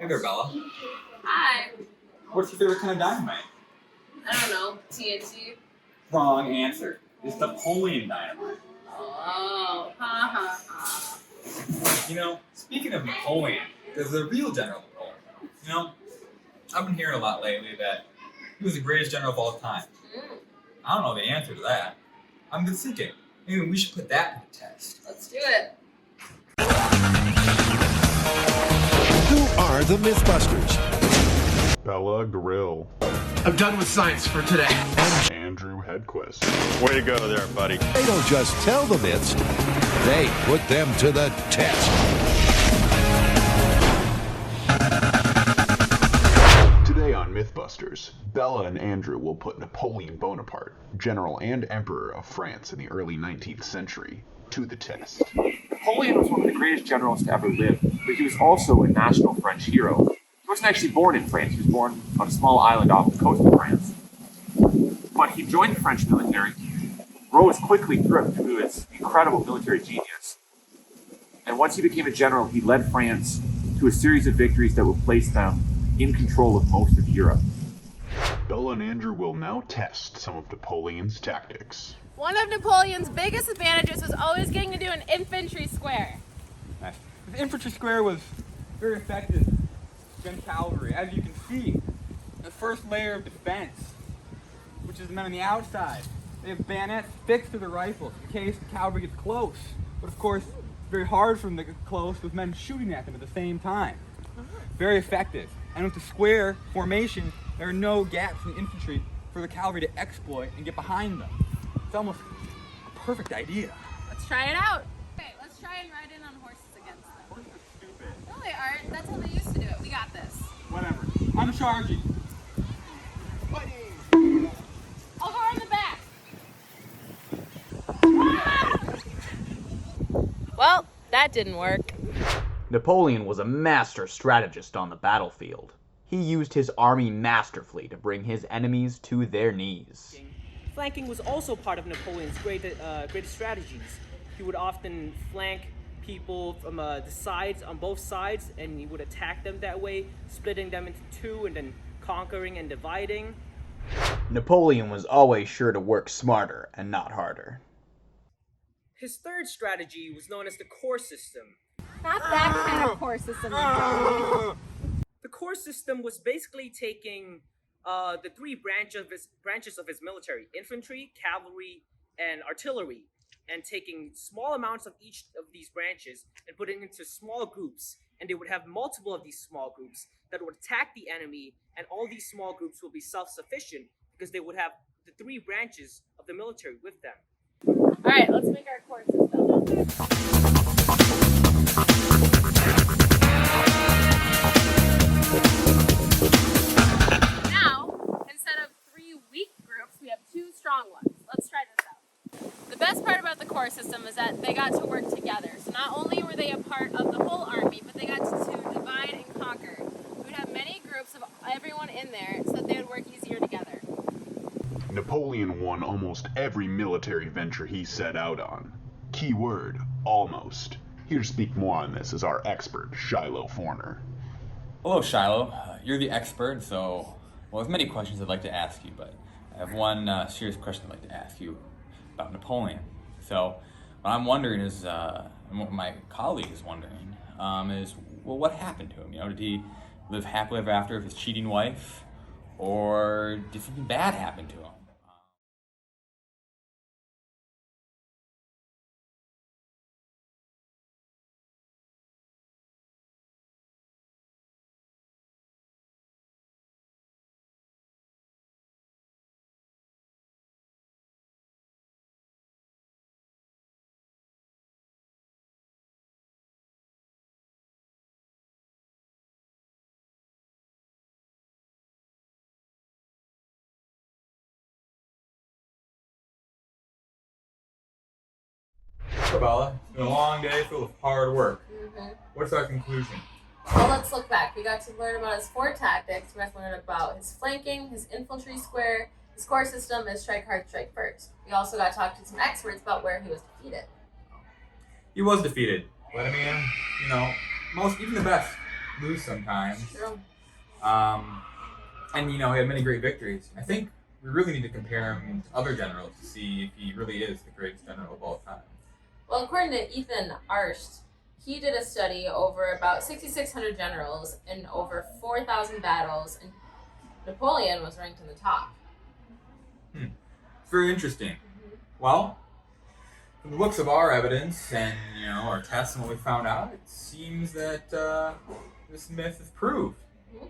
Hey there, Bella. Hi. What's your favorite kind of dynamite? I don't know. TNT? Wrong answer. It's Napoleon dynamite. Oh, ha ha ha. You know, speaking of Napoleon, there's the real General Napoleon. You know, I've been hearing a lot lately that he was the greatest general of all time. I don't know the answer to that. I'm just thinking, maybe we should put that to the test. Let's do it. Who are the Mythbusters? Bella Grill. I'm done with science for today. Andrew Hedquist. Way to go there, buddy. They don't just tell the myths, they put them to the test. Today on Mythbusters, Bella and Andrew will put Napoleon Bonaparte, general and emperor of France in the early 19th century, to the test. Napoleon was one of the greatest generals to ever live, but he was also a national French hero. He wasn't actually born in France. He was born on a small island off the coast of France. But he joined the French military, rose quickly through it due to his incredible military genius. And once he became a general, he led France to a series of victories that would place them in control of most of Europe. Bella and Andrew will now test some of Napoleon's tactics. One of Napoleon's biggest advantages was always getting to do an infantry square. Nice. The infantry square was very effective against cavalry. As you can see, the first layer of defense, which is the men on the outside, they have bayonets fixed to their rifles in case the cavalry gets close. But of course, it's very hard for them to get close with men shooting at them at the same time. Very effective. And with the square formation, there are no gaps in the infantry for the cavalry to exploit and get behind them. It's almost a perfect idea. Let's try it out. Okay, let's try and ride in on horses against them. Horses are stupid. No, they aren't. That's how they used to do it. We got this. Whatever. I'm charging. I'll go in the back. Well, that didn't work. Napoleon was a master strategist on the battlefield. He used his army masterfully to bring his enemies to their knees. Flanking was also part of Napoleon's greatest strategies. He would often flank people from the sides, on both sides, and he would attack them that way, splitting them into two and then conquering and dividing. Napoleon was always sure to work smarter and not harder. His third strategy was known as the core system. Not that kind of core system. The core system was basically taking the three branches of his military: infantry, cavalry, and artillery, and taking small amounts of each of these branches and putting it into small groups. And they would have multiple of these small groups that would attack the enemy, and all these small groups will be self-sufficient because they would have the three branches of the military with them. All right, let's make our core system. Strong ones. Let's try this out. The best part about the core system is that they got to work together. So not only were they a part of the whole army, but they got to divide and conquer. We would have many groups of everyone in there so that they would work easier together. Napoleon won almost every military venture he set out on. Key word, almost. Here to speak more on this is our expert, Shiloh Forner. Hello, Shiloh. You're the expert, so, there's many questions I'd like to ask you, but I have one serious question I'd like to ask you about Napoleon. So, what I'm wondering is, and what my colleague is wondering, is, well, what happened to him? Did he live happily ever after with his cheating wife, or did something bad happen to him? So Bella, it's been a long day filled with hard work. What's our conclusion? Well, let's look back. We got to learn about his 4 tactics. We got to learn about his flanking, his infantry square, his core system, and strike hard, strike first. We also got to talk to some experts about where he was defeated. He was defeated, but I mean, even the best lose sometimes. True. And he had many great victories. I think we really need to compare him to other generals to see if he really is the greatest general of all time. Well, according to Ethan Arsht, he did a study over about 6,600 generals in over 4,000 battles, and Napoleon was ranked in the top. It's very interesting. Well, from the looks of our evidence and our tests and what we found out, it seems that this myth is proved. Mm-hmm.